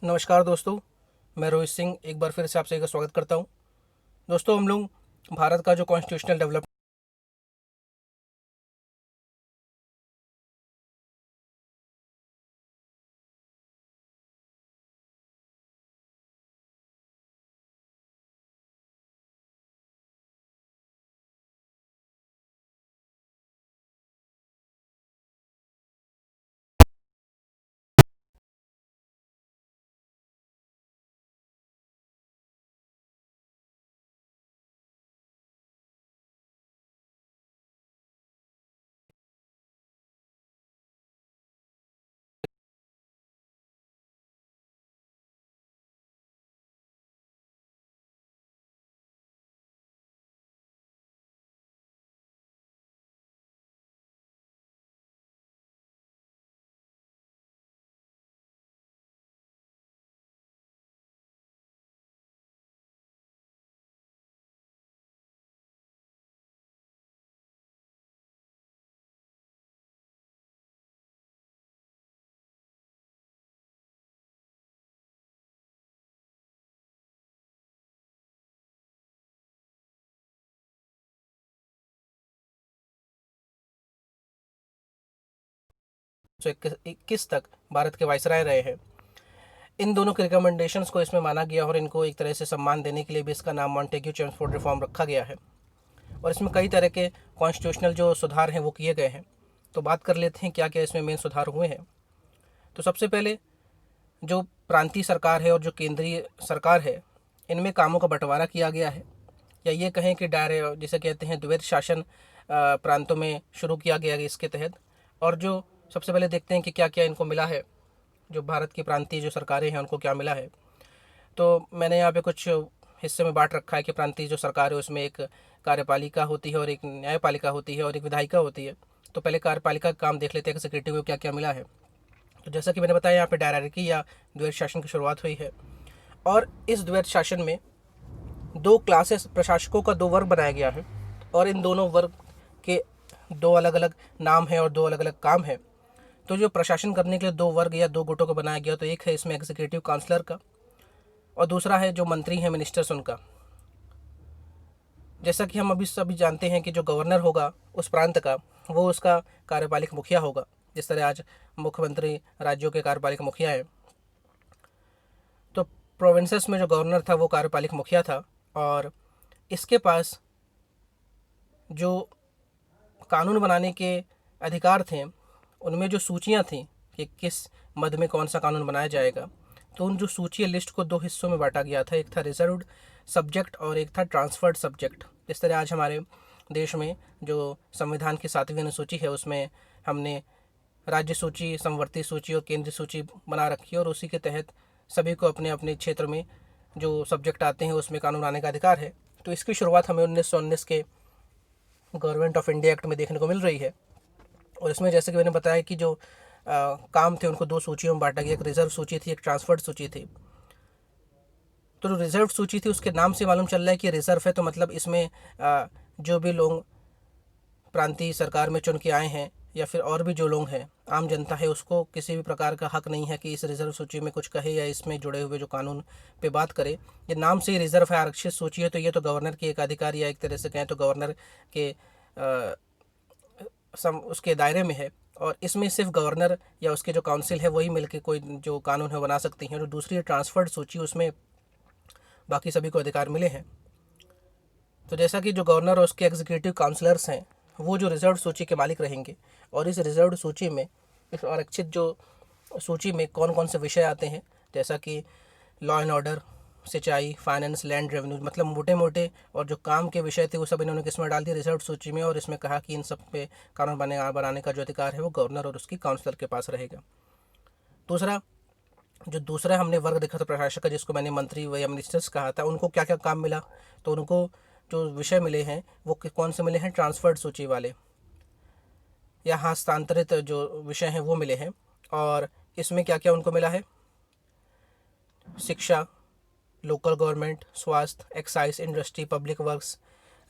नमस्कार दोस्तों, मैं रोहित सिंह एक बार फिर से आपसे एक स्वागत करता हूं। दोस्तों, हम लोग भारत का जो कॉन्स्टिट्यूशनल डेवलप जो 21 तक भारत के वायसराय रहे हैं, इन दोनों के रिकमेंडेशंस को इसमें माना गया और इनको एक तरह से सम्मान देने के लिए भी इसका नाम मॉन्टेग्यू चेम्सफोर्ड रिफॉर्म रखा गया है। और इसमें कई तरह के कॉन्स्टिट्यूशनल जो सुधार हैं वो किए गए हैं। तो बात कर लेते हैं क्या क्या इसमें मेन सुधार हुए हैं। तो सबसे पहले जो प्रांतीय सरकार है और जो केंद्रीय सरकार है, इनमें कामों का बंटवारा किया गया है, या ये कहें कि जिसे कहते हैं द्वैत शासन प्रांतों में शुरू किया गया है इसके तहत। और जो सबसे पहले देखते हैं कि क्या क्या इनको मिला है, जो भारत की प्रांतीय जो सरकारें हैं उनको क्या मिला है। तो मैंने यहाँ पे कुछ हिस्से में बांट रखा है कि प्रांतीय जो सरकार है उसमें एक कार्यपालिका होती है और एक न्यायपालिका होती है और एक विधायिका होती है। तो पहले कार्यपालिका का काम देख लेते हैं कि एग्जीक्यूटिव को क्या क्या मिला है। तो जैसा कि मैंने बताया, यहाँ पे डायरेक्टरी या द्वैत शासन की शुरुआत हुई है। और इस द्वैत शासन में दो क्लासेस प्रशासकों का दो वर्ग बनाया गया है, और इन दोनों वर्ग के दो अलग अलग नाम हैं और दो अलग अलग काम हैं। तो जो प्रशासन करने के लिए दो वर्ग या दो गुटों को बनाया गया, तो एक है इसमें एग्जीक्यूटिव काउंसलर का, और दूसरा है जो मंत्री हैं मिनिस्टर्स उनका। जैसा कि हम अभी सभी जानते हैं कि जो गवर्नर होगा उस प्रांत का, वो उसका कार्यपालिक मुखिया होगा। जिस तरह आज मुख्यमंत्री राज्यों के कार्यपालिक मुखिया हैं, तो प्रोविंसेस में जो गवर्नर था वो कार्यपालिक मुखिया था। और इसके पास जो कानून बनाने के अधिकार थे, उनमें जो सूचियाँ थीं कि किस मद में कौन सा कानून बनाया जाएगा, तो उन जो सूची लिस्ट को दो हिस्सों में बांटा गया था। एक था रिजर्व्ड सब्जेक्ट और एक था ट्रांसफर्ड सब्जेक्ट। इस तरह आज हमारे देश में जो संविधान की 7वीं अनुसूची है, उसमें हमने राज्य सूची, संवर्ती सूची और केंद्रीय सूची बना रखी है, और उसी के तहत सभी को अपने अपने क्षेत्र में जो सब्जेक्ट आते हैं उसमें कानून आने का अधिकार है। तो इसकी शुरुआत हमें 1919 के गवर्नमेंट ऑफ इंडिया एक्ट में देखने को मिल रही है। और इसमें जैसे कि मैंने बताया कि जो काम थे उनको दो सूचियों में बांटा गया, एक रिजर्व सूची थी, एक ट्रांसफर्ड सूची थी। तो जो रिजर्व सूची थी उसके नाम से मालूम चल रहा है कि रिजर्व है, तो मतलब इसमें जो भी लोग प्रांतीय सरकार में चुन के आए हैं या फिर और भी जो लोग हैं, आम जनता है, उसको किसी भी प्रकार का हक नहीं है कि इस रिजर्व सूची में कुछ कहे या इसमें जुड़े हुए जो कानून पे बात करे। ये नाम से ही रिजर्व है, आरक्षित सूची है, तो ये तो गवर्नर की एक अधिकार, या एक तरह से कहें तो गवर्नर के उसके दायरे में है। और इसमें सिर्फ गवर्नर या उसके जो काउंसिल है वही मिलकर कोई जो कानून है बना सकती हैं। और दूसरी ट्रांसफर्ड सूची, उसमें बाकी सभी को अधिकार मिले हैं। तो जैसा कि जो गवर्नर और उसके एग्जीक्यूटिव काउंसलर्स हैं, वो जो रिजर्व सूची के मालिक रहेंगे। और इस रिजर्व सूची में, इस आरक्षित जो सूची में कौन कौन से विषय आते हैं, जैसा कि लॉ एंड ऑर्डर, सिंचाई, फाइनेंस, लैंड रेवेन्यू, मतलब मोटे मोटे और जो काम के विषय थे वो सब इन्होंने किसमें डाल दिए, रिजर्व सूची में। और इसमें कहा कि इन सब पे कानून बनाने का जो अधिकार है वो गवर्नर और उसकी काउंसलर के पास रहेगा। दूसरा, जो दूसरा हमने वर्ग देखा था प्रशासक का, जिसको मैंने मंत्री व या मिनिस्टर्स कहा था, उनको क्या क्या काम मिला। तो उनको जो विषय मिले हैं वो कौन से मिले हैं, ट्रांसफर्ड सूची वाले या हस्तांतरित जो विषय हैं वो मिले हैं। और इसमें क्या क्या उनको मिला है, शिक्षा, लोकल गवर्नमेंट, स्वास्थ्य, excise, industry, public works,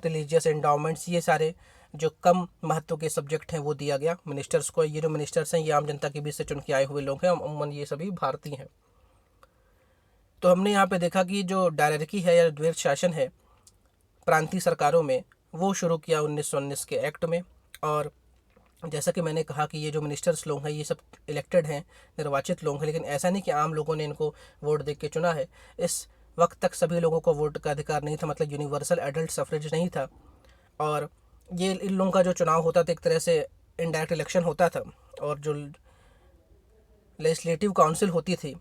religious endowments, ये सारे जो कम महत्व के सब्जेक्ट हैं वो दिया गया मिनिस्टर्स को। ये जो मिनिस्टर्स हैं ये आम जनता के बीच से चुन के आए हुए लोग हैं, अमूमन ये सभी भारतीय हैं। तो हमने यहाँ पे देखा कि जो डायरेक्टी है या द्वैध शासन है प्रांतीय सरकारों में, वो शुरू किया 1919 के एक्ट में। और जैसा कि मैंने कहा कि ये जो मिनिस्टर्स लोग हैं ये सब इलेक्टेड हैं, निर्वाचित लोग हैं, लेकिन ऐसा नहीं कि आम लोगों ने इनको वोट दे के चुना है। इस वक्त तक सभी लोगों को वोट का अधिकार नहीं था, मतलब यूनिवर्सल एडल्ट सफरेज नहीं था। और ये इन लोगों का जो चुनाव होता था एक तरह से इनडायरेक्ट इलेक्शन होता था। और जो लेजिस्लेटिव काउंसिल होती थी,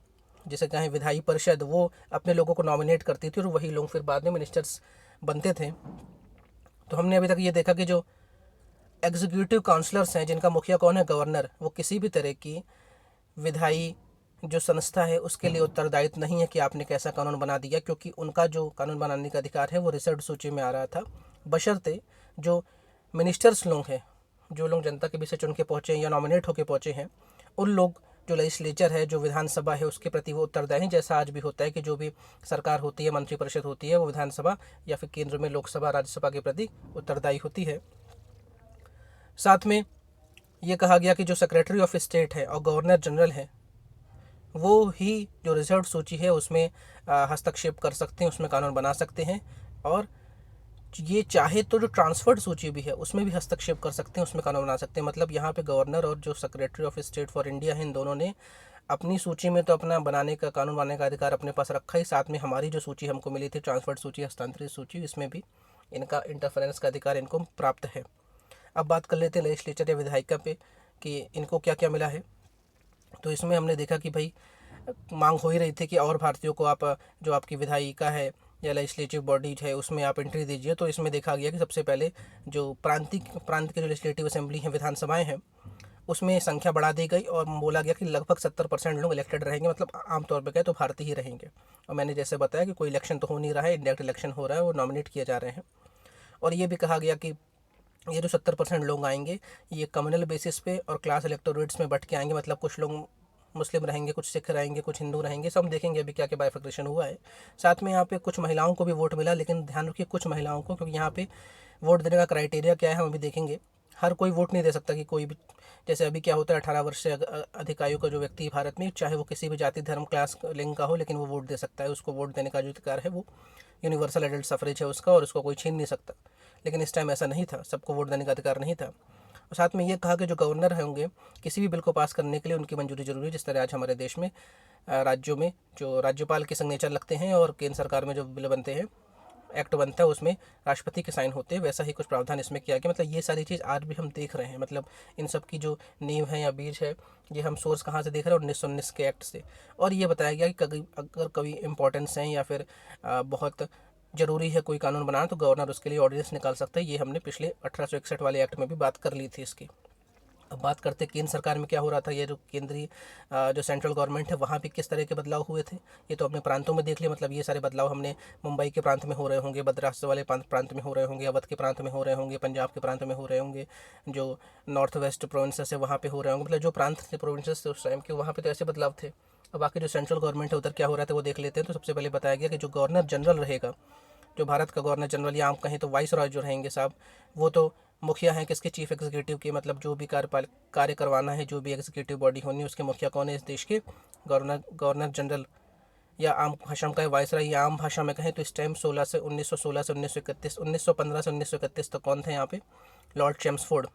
जिसे कहें विधायी परिषद, वो अपने लोगों को नॉमिनेट करती थी और वही लोग फिर बाद में मिनिस्टर्स बनते थे। तो हमने अभी तक ये देखा कि जो एग्जीक्यूटिव काउंसलर्स हैं, जिनका मुखिया कौन है, गवर्नर, वो किसी भी तरह की विधायी जो संस्था है उसके लिए उत्तरदायित्व नहीं है कि आपने कैसा कानून बना दिया, क्योंकि उनका जो कानून बनाने का अधिकार है वो रिजर्व सूची में आ रहा था। बशर्ते जो मिनिस्टर्स लोग हैं, जो लोग जनता के बीच से चुन के पहुँचे हैं या नॉमिनेट होकर पहुँचे हैं, उन लोग, जो लेजिस्लेचर है, जो विधानसभा है, उसके प्रति वो उत्तरदायी हैं। जैसा आज भी होता है कि जो भी सरकार होती है, मंत्रिपरिषद होती है, वो विधानसभा या फिर केंद्र में लोकसभा, राज्यसभा के प्रति उत्तरदायी होती है। साथ में ये कहा गया कि जो सेक्रेटरी ऑफ स्टेट है और गवर्नर जनरल है, वो ही जो रिजर्व सूची है उसमें हस्तक्षेप कर सकते हैं, उसमें कानून बना सकते हैं। और ये चाहे तो जो ट्रांसफर्ड सूची भी है उसमें भी हस्तक्षेप कर सकते हैं, उसमें कानून बना सकते हैं। मतलब यहाँ पे गवर्नर और जो secretary of state for India है, इन दोनों ने अपनी सूची में तो अपना बनाने का, कानून बनाने का अधिकार अपने पास रखा ही, साथ में हमारी जो सूची हमको मिली थी, ट्रांसफर्ड सूची, हस्तांतरित सूची, इसमें भी इनका इंटरफेरेंस का अधिकार इनको प्राप्त है। अब बात कर लेते हैं लेजिस्लेचर या विधायिका पे कि इनको क्या क्या मिला है। तो इसमें हमने देखा कि भाई मांग हो ही रही थी कि और भारतीयों को आप, जो आपकी विधायिका है या लेजिस्लेटिव बॉडीज है, उसमें आप एंट्री दीजिए। तो इसमें देखा गया कि सबसे पहले जो प्रांत के जो लेजिस्लेटिव असेंबली हैं, विधानसभाएं हैं, उसमें संख्या बढ़ा दी गई और बोला गया कि लगभग 70% लोग इलेक्टेड रहेंगे, मतलब आमतौर पर कहें तो भारतीय ही रहेंगे। और मैंने जैसे बताया कि कोई इलेक्शन तो हो नहीं रहा है, इंडायरेक्ट इलेक्शन हो रहा है, वो नॉमिनेट किए जा रहे हैं। और ये भी कहा गया कि ये जो 70% लोग आएंगे ये कम्युनल बेसिस पे और क्लास इलेक्टोरेट्स में बट के आएंगे, मतलब कुछ लोग मुस्लिम रहेंगे, कुछ सिख रहेंगे, कुछ हिंदू रहेंगे, सब देखेंगे अभी क्या क्या बाइफिकेशन हुआ है। साथ में यहाँ पे कुछ महिलाओं को भी वोट मिला, लेकिन ध्यान रखिए कुछ महिलाओं को, क्योंकि यहाँ पे वोट देने का क्राइटेरिया क्या है हम अभी देखेंगे। हर कोई वोट नहीं दे सकता कि कोई भी, जैसे अभी क्या होता है 18 वर्ष से अधिक आयु का जो व्यक्ति है भारत में, चाहे वो किसी भी जाति, धर्म, क्लास, लिंग का हो, लेकिन वो वोट दे सकता है। उसको वोट देने का जो अधिकार है वो यूनिवर्सल एडल्ट सफरेज है उसका, और उसको कोई छीन नहीं सकता। लेकिन इस टाइम ऐसा नहीं था, सबको वोट देने का अधिकार नहीं था। और साथ में ये कहा कि जो गवर्नर होंगे किसी भी बिल को पास करने के लिए उनकी मंजूरी जरूरी है। जिस तरह आज हमारे देश में राज्यों में जो राज्यपाल के सिग्नेचर लगते हैं और केंद्र सरकार में जो बिल बनते हैं, एक्ट बनता है, उसमें राष्ट्रपति के साइन होते हैं, वैसा ही कुछ प्रावधान इसमें किया गया। मतलब ये सारी चीज़ आज भी हम देख रहे हैं। मतलब इन सब की जो नींव है या बीज है, ये हम सोर्स कहाँ से देख रहे हैं, 1919 के एक्ट से। और ये बताया गया कि अगर कभी इंपॉर्टेंस है या फिर बहुत ज़रूरी है कोई कानून बनाना, तो गवर्नर उसके लिए ऑर्डिनेंस निकाल सकता है। ये हमने पिछले 1861 वाले एक्ट में भी बात कर ली थी इसकी। अब बात करते हैं केंद्र सरकार में क्या हो रहा था। ये जो केंद्रीय जो सेंट्रल गवर्नमेंट है, वहाँ भी किस तरह के बदलाव हुए थे, ये तो अपने प्रांतों में देख लिया। मतलब ये सारे बदलाव हमने मुंबई के प्रांत में हो रहे होंगे, मद्रास वाले प्रांत में हो रहे होंगे, अवध के प्रांत में हो रहे होंगे, पंजाब के प्रांत में हो रहे होंगे, जो नॉर्थ वेस्ट प्रोविंसेस है वहाँ पे हो रहे होंगे। मतलब जो प्रांत थे, प्रोविंसेस थे उस टाइम के, वहाँ पे तो ऐसे बदलाव थे। अब बाकी जो सेंट्रल गवर्नमेंट है उधर क्या हो रहा था वो देख लेते हैं। तो सबसे पहले बताया गया कि जो गवर्नर जनरल रहेगा, जो भारत का गवर्नर जनरल, या आप कहें तो वाइस रॉय जो रहेंगे साहब, वो तो मुखिया हैं किसके, चीफ एग्जीक्यूटिव के। मतलब जो भी कार्य करवाना है, जो भी एग्जीक्यूटिव बॉडी होनी है, उसके मुखिया कौन है इस देश के, गवर्नर जनरल, या आम भाषा में कहें वाइस रॉय, या आम भाषा में कहें तो इस टाइम 1916 से 1931, 1915 से 1931 तक कौन थे यहाँ पे, लॉर्ड चेम्सफोर्ड।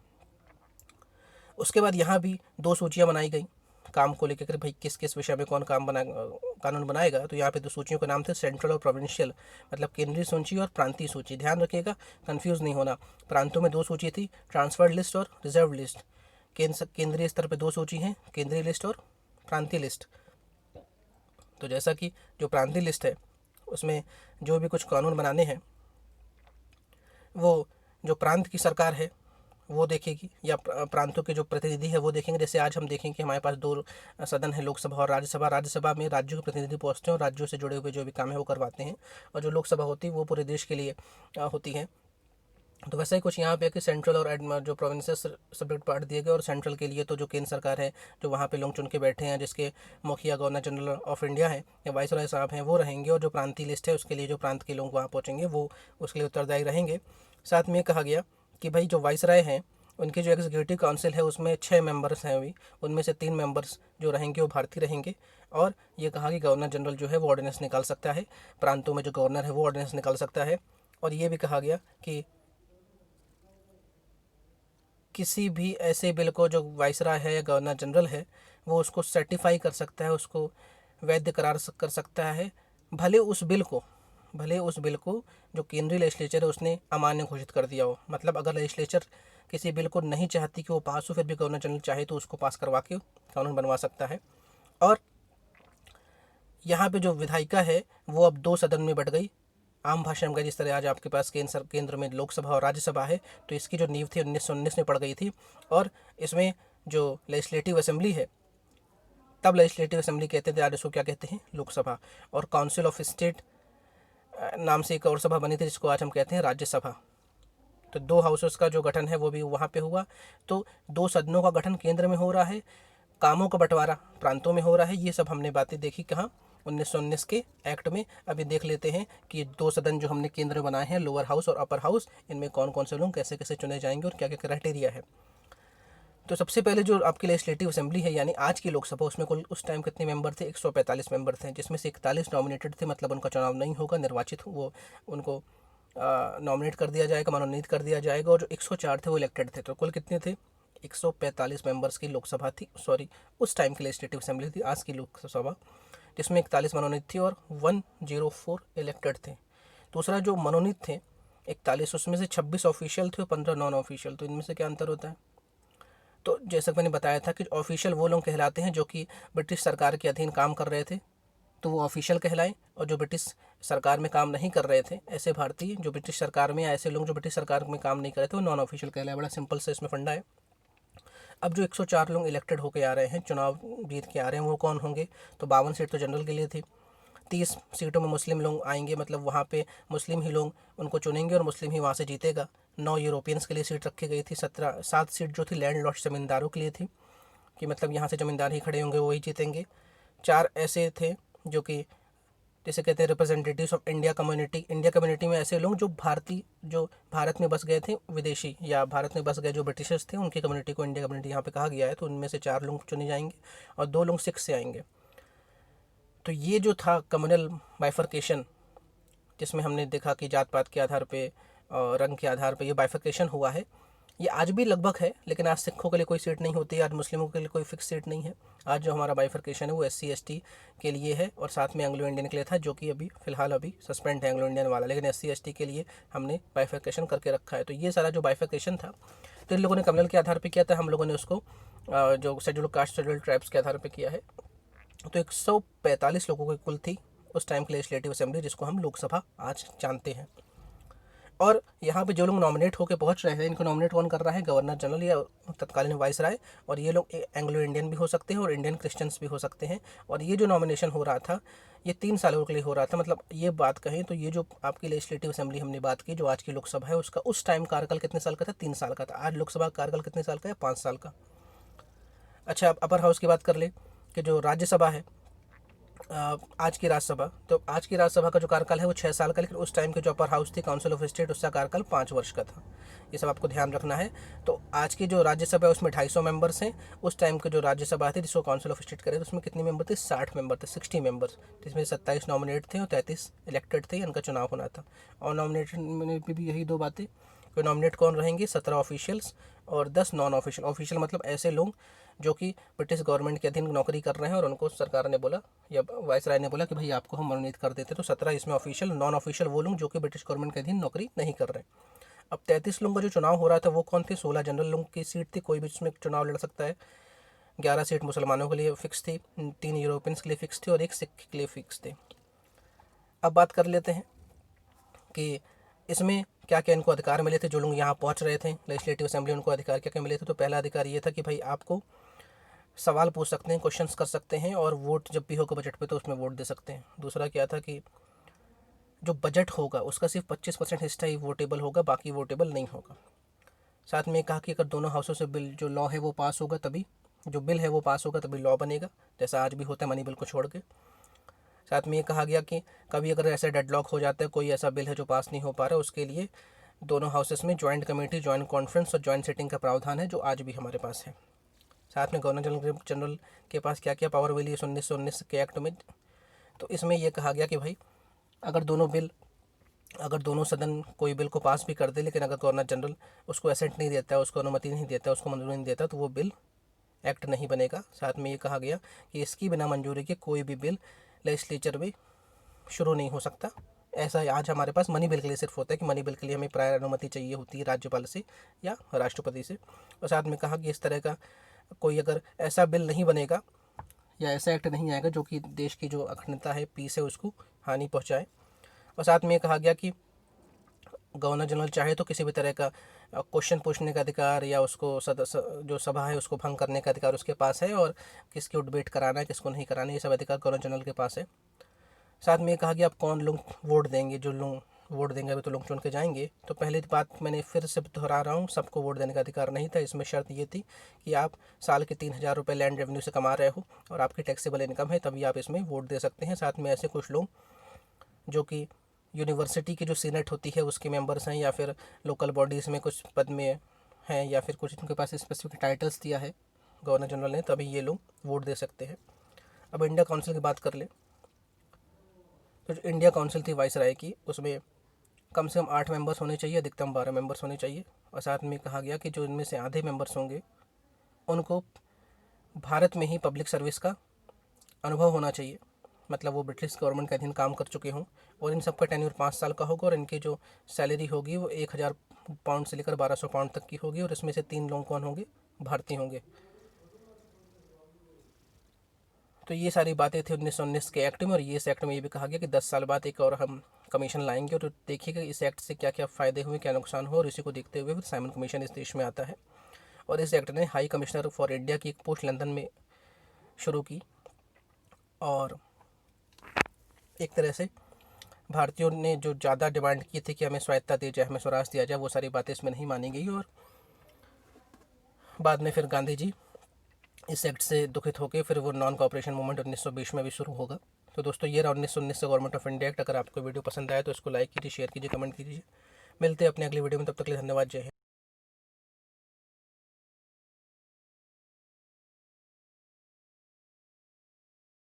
उसके बाद यहाँ भी दो सूचियाँ बनाई गई काम को लेकर, भाई किस किस विषय में कौन कानून बनाएगा। तो यहाँ पे दो सूचियों के नाम थे, सेंट्रल और प्रोविंशियल, मतलब केंद्रीय सूची और प्रांतीय सूची। ध्यान रखिएगा, कंफ्यूज नहीं होना। प्रांतों में दो सूची थी, ट्रांसफर्ड लिस्ट और रिजर्व लिस्ट। केंद्रीय स्तर पे दो सूची हैं, केंद्रीय लिस्ट और प्रांतीय लिस्ट। तो जैसा कि जो प्रांतीय लिस्ट है उसमें जो भी कुछ कानून बनाने हैं वो जो प्रांत की सरकार है वो देखेगी, या प्रांतों के जो प्रतिनिधि है वो देखेंगे। जैसे आज हम देखेंगे कि हमारे पास दो सदन है, लोकसभा और राज्यसभा। राज्यसभा में राज्यों के प्रतिनिधि पहुंचते हैं और राज्यों से जुड़े हुए जो भी काम है वो करवाते हैं, और जो लोकसभा होती है वो पूरे देश के लिए होती है। तो वैसा ही कुछ यहाँ पे कि सेंट्रल और जो प्रोविंसेस सेपरेट पार्ट दिए गए, और सेंट्रल के लिए तो जो केंद्र सरकार है, जो वहाँ पे लोग चुन के बैठे हैं, जिसके मुखिया गवर्नर जनरल ऑफ इंडिया है या वाइस रॉय साहब हैं, वो रहेंगे। और जो प्रांतीय लिस्ट है उसके लिए जो प्रांत के लोग वहाँ पहुँचेंगे वो उसके लिए उत्तरदायी रहेंगे। साथ में कहा गया कि भाई जो वाइस रॉय हैं उनकी जो एग्जीक्यूटिव काउंसिल है उसमें 6 मेंबर्स हैं अभी, उनमें से 3 मेंबर्स जो रहेंगे वो भारतीय रहेंगे। और ये कहा कि गवर्नर जनरल जो है वो ऑर्डिनेंस निकाल सकता है, प्रांतों में जो गवर्नर है वो ऑर्डिनेंस निकाल सकता है। और ये भी कहा गया कि किसी भी ऐसे बिल को जो वाइसराय है या गवर्नर जनरल है वो उसको सर्टिफाई कर सकता है, उसको वैध करार कर सकता है, भले उस बिल को जो केंद्रीय लेजिस्लेचर है उसने अमान्य घोषित कर दिया हो। मतलब अगर लेजिस्लेचर किसी बिल को नहीं चाहती कि वो पास हो, फिर भी गवर्नर जनरल चाहे तो उसको पास करवा के कानून बनवा सकता है। और यहाँ पे जो विधायिका है वो अब 2 सदन में बट गई। आम भाषा में जिस तरह आज आपके पास केंद्र में लोकसभा और राज्यसभा है, तो इसकी जो नींव थी 1919 में पड़ गई थी। और इसमें जो लेजिस्लेटिव असेंबली है, तब लेजिस्लेटिव असेंबली कहते थे, आज उसको क्या कहते हैं, लोकसभा। और काउंसिल ऑफ स्टेट नाम से एक और सभा बनी थी जिसको आज हम कहते हैं राज्यसभा। तो 2 हाउसेस का जो गठन है वो भी वहाँ पे हुआ। तो 2 सदनों का गठन केंद्र में हो रहा है, कामों का बंटवारा प्रांतों में हो रहा है। ये सब हमने बातें देखी कहाँ, 1919 के एक्ट में। अभी देख लेते हैं कि 2 सदन जो हमने केंद्र में बनाए हैं, लोअर हाउस और अपर हाउस, इनमें कौन कौन से लोग कैसे कैसे चुने जाएंगे और क्या क्या क्राइटेरिया है। तो सबसे पहले जो आपकी लेजिस्लेटिव असेंबली है यानी आज की लोकसभा, उसमें कुल उस टाइम कितने मेंबर थे, 145 मेंबर थे, जिसमें से 41 नॉमिनेटेड थे, मतलब उनका चुनाव नहीं होगा, निर्वाचित वो उनको नॉमिनेट कर दिया जाएगा, मनोनीत कर दिया जाएगा। और जो 104 थे वो इलेक्टेड थे। तो कुल कितने थे, 145 मेंबर्स की लोकसभा थी, सॉरी उस टाइम की लेजिस्लेटिव असेंबली थी, आज की लोकसभा, जिसमें 41 मनोनीत थी और 104 इलेक्टेड थे। दूसरा जो मनोनीत थे 41, उसमें से 26 ऑफिशियल थे और 15 नॉन ऑफिशियल। तो इनमें से क्या अंतर होता है, तो जैसा कि मैंने बताया था कि ऑफिशियल वो लोग कहलाते हैं जो कि ब्रिटिश सरकार के अधीन काम कर रहे थे, तो वो ऑफिशियल कहलाए। और जो ब्रिटिश सरकार में काम नहीं कर रहे थे, ऐसे भारतीय जो ब्रिटिश सरकार में, या ऐसे लोग जो ब्रिटिश सरकार में काम नहीं कर रहे थे, वो नॉन ऑफिशियल कहलाए। बड़ा सिंपल से इसमें फंडा है। अब जो 104 लोग इलेक्टेड होके आ रहे हैं, चुनाव जीत के आ रहे हैं, वो कौन होंगे, तो 52 सीट तो जनरल के लिए थी, 30 सीटों में मुस्लिम लोग आएंगे, मतलब वहाँ पे मुस्लिम ही लोग उनको चुनेंगे और मुस्लिम ही वहाँ से जीतेगा। 9 यूरोपियंस के लिए सीट रखी गई थी, 7 सीट जो थी लैंड लॉर्ड ज़मींदारों के लिए थी, कि मतलब यहाँ से ज़मींदार ही खड़े होंगे, वही जीतेंगे। 4 ऐसे थे जो कि जिसे कहते हैं representatives of India community. India community में ऐसे लोग जो जो भारत में बस गए थे, विदेशी या भारत में बस गए जो ब्रिटिशर्स थे, उनकी कम्युनिटी को इंडिया कम्युनिटी यहाँ पे कहा गया है। तो उनमें से 4 लोग चुने जाएंगे और 2 लोग सिख से आएंगे। तो ये जो था कम्युनल बाइफर्केशन, जिसमें हमने देखा कि जात पात के आधार पे और रंग के आधार पे ये बाइफर्केशन हुआ है, ये आज भी लगभग है। लेकिन आज सिखों के लिए कोई सीट नहीं होती, आज मुस्लिमों के लिए कोई फिक्स सीट नहीं है। आज जो हमारा बाइफर्केशन है वो SC ST के लिए है और साथ में एंग्लो इंडियन के लिए था, जो कि अभी फ़िलहाल अभी सस्पेंड है एंग्लो इंडियन वाला, लेकिन SC ST के लिए हमने बाइफर्केशन करके रखा है। तो ये सारा जो बाइफर्केशन था, तो इन लोगों ने कम्युनल के आधार पर किया था, हम लोगों ने उसको जो शेड्यूल कास्ट शेड्यूल ट्राइब्स के आधार पर किया है। तो 145 लोगों की कुल थी उस टाइम की लेजिस्लेटिव असेंबली, जिसको हम लोकसभा आज जानते हैं। और यहाँ पे जो लोग नॉमिनेट होकर पहुँच रहे हैं, इनको नॉमिनेट कौन कर रहा है, गवर्नर जनरल या तत्कालीन वाइसराय। और ये लोग एंग्लो इंडियन भी हो सकते हैं और इंडियन क्रिश्चियंस भी हो सकते हैं। और ये जो नॉमिनेशन हो रहा था ये 3 सालों के लिए हो रहा था। मतलब ये बात कहें तो ये जो आपकी लेजिस्लेटिव असेंबली हमने बात की, जो आज की लोकसभा है, उसका उस टाइम कार्यकाल कितने साल का था, 3 साल का था। आज लोकसभा का कार्यकाल कितने साल का है, 5 साल का। अच्छा, अब अपर हाउस की बात कर ले कि जो राज्यसभा है, आज की राज्यसभा, तो आज की राज्यसभा का जो कार्यकाल है वो 6 साल का, लेकिन उस टाइम के जो अपर हाउस थी काउंसिल ऑफ स्टेट, उसका कार्यकाल 5 वर्ष का था। ये सब आपको ध्यान रखना है। तो आज की जो राज्यसभा है उसमें 250 मेंबर्स हैं। उस टाइम की जो राज्यसभा थी जिसको काउंसिल ऑफ स्टेट करे, तो उसमें कितने मेंबर थे, 60 मेंबर थे, 60 मेंबर्स, जिसमें 27 नॉमिनेट थे और 33 इलेक्टेड थे, इनका चुनाव होना था। और नॉमिनेशन में भी यही 2 बातें, कोई नॉमिनेट कौन रहेंगे, 17 ऑफिशियल्स और 10 नॉन ऑफिशियल। ऑफिशियल मतलब ऐसे लोग जो कि ब्रिटिश गवर्नमेंट के अधीन नौकरी कर रहे हैं और उनको सरकार ने बोला या वाइसराय ने बोला कि भाई आपको हम मनोनीत कर देते, तो 17 इसमें ऑफिशियल। नॉन ऑफिशियल वो लोग जो कि ब्रिटिश गवर्नमेंट के अधीन नौकरी नहीं कर रहे। अब 33 लोगों का जो चुनाव हो रहा था वो कौन थे, 16 जनरल लोगों की सीट थी, कोई भी इसमें चुनाव लड़ सकता है। 11 सीट मुसलमानों के लिए फिक्स थी, 3 यूरोपियंस के लिए फिक्स थी और 1 सिख के लिए फिक्स थे। अब बात कर लेते हैं कि इसमें क्या क्या इनको अधिकार मिले थे। जो लोग यहाँ पहुँच रहे थे लेजिस्लेटिव असेंबली, उनको अधिकार क्या क्या मिले थे। तो पहला अधिकार ये था कि भाई आपको सवाल पूछ सकते हैं, क्वेश्चंस कर सकते हैं, और वोट जब भी होगा बजट पे तो उसमें वोट दे सकते हैं। दूसरा क्या था कि जो बजट होगा उसका सिर्फ 25% हिस्सा ही वोटेबल होगा, बाकी वोटेबल नहीं होगा। साथ में कहा कि अगर दोनों हाउसों से बिल जो लॉ है वो पास होगा, तभी जो बिल है वो पास होगा, तभी लॉ बनेगा, जैसा आज भी होता है मनी बिल को छोड़ के। साथ में ये कहा गया कि कभी अगर ऐसा डेडलॉक हो जाता है, कोई ऐसा बिल है जो पास नहीं हो पा रहा, उसके लिए दोनों हाउसेस में जॉइंट कमेटी, जॉइंट कॉन्फ्रेंस और जॉइंट सिटिंग का प्रावधान है, जो आज भी हमारे पास है। साथ में गवर्नर जनरल के पास क्या क्या पावर मिली है 1919 के एक्ट में। तो इसमें यह कहा गया कि भाई अगर दोनों सदन कोई बिल को पास भी कर दे, लेकिन अगर गवर्नर जनरल उसको एसेंट नहीं देता है, उसको अनुमति नहीं देता, उसको मंजूरी नहीं देता, तो वो बिल एक्ट नहीं बनेगा। साथ में ये कहा गया कि इसकी बिना मंजूरी के कोई भी बिल लेजिस्लेचर में शुरू नहीं हो सकता। ऐसा आज हमारे पास मनी बिल के लिए सिर्फ होता है कि मनी बिल के लिए हमें प्रायर अनुमति चाहिए होती है राज्यपाल से या राष्ट्रपति से। और साथ में कहा कि इस तरह का कोई अगर ऐसा बिल नहीं बनेगा या ऐसा एक्ट नहीं आएगा जो कि देश की जो अखंडता है, पीस है, उसको हानि पहुंचाए। और साथ में ये कहा गया कि गवर्नर जनरल चाहे तो किसी भी तरह का क्वेश्चन पूछने का अधिकार या उसको जो सभा है उसको भंग करने का अधिकार उसके पास है, और किसकी डिबेट कराना है, किसको नहीं कराना है, ये सब अधिकार गवर्नर जनरल के पास है। साथ में ये कहा गया अब कौन लोग वोट देंगे, जो लोग वोट देंगे अभी तो लोग चुन के जाएंगे। तो पहली बात मैंने फिर से दोहरा रहा हूँ, सबको वोट देने का अधिकार नहीं था। इसमें शर्त ये थी कि आप साल के 3,000 रुपये लैंड रेवेन्यू से कमा रहे हो और आपकी टैक्सेबल इनकम है, तभी आप इसमें वोट दे सकते हैं। साथ में ऐसे कुछ लोग जो कि यूनिवर्सिटी की जो सीनेट होती है उसके मेंबर्स हैं, या फिर लोकल बॉडीज़ में कुछ पद में हैं, या फिर कुछ उनके पास स्पेसिफिक टाइटल्स दिया है गवर्नर जनरल ने, तभी ये लोग वोट दे सकते हैं। अब इंडिया काउंसिल की बात कर ले, तो जो इंडिया काउंसिल थी वाइसराय की, उसमें कम से कम 8 मेंबर्स होने चाहिए, अधिकतम 12 मेंबर्स होने चाहिए। और साथ में कहा गया कि जो इनमें से आधे मेंबर्स होंगे उनको भारत में ही पब्लिक सर्विस का अनुभव होना चाहिए, मतलब वो ब्रिटिश गवर्नमेंट के अधीन काम कर चुके हों, और इन सबका टेन्योर 5 साल का होगा, और इनकी जो सैलरी होगी वो 1,000 पाउंड से लेकर 1,200 पाउंड तक की होगी, और इसमें से 3 लोग कौन होंगे, भारतीय होंगे। तो ये सारी बातें थी 1919 के एक्ट में। और ये इस एक्ट में ये भी कहा गया कि 10 साल बाद एक और हम कमीशन लाएंगे और देखिएगा इस एक्ट से क्या क्या फ़ायदे हुए, क्या नुकसान हुआ, और इसी को देखते हुए फिर साइमन कमीशन इस देश में आता है। और इस एक्ट ने हाई कमिश्नर फॉर इंडिया की एक पोस्ट लंदन में शुरू की, और एक तरह से भारतीयों ने जो ज़्यादा डिमांड की थी कि हमें स्वायत्ता दी जाए, हमें स्वराज दिया जाए, वो सारी बातें इसमें नहीं मानी गई। और बाद में फिर गांधी जी इस एक्ट से दुखित होकर फिर वो नॉन कॉपरेशन मूवमेंट 1920 में भी शुरू होगा। तो दोस्तों ये रहा 1919 से गवर्नमेंट ऑफ इंडिया एक्ट। अगर आपको वीडियो पसंद आया तो इसको लाइक कीजिए, शेयर कीजिए, कमेंट कीजिए। मिलते हैं अपने अगली वीडियो में, तब तक के लिए धन्यवाद, जय हिंद।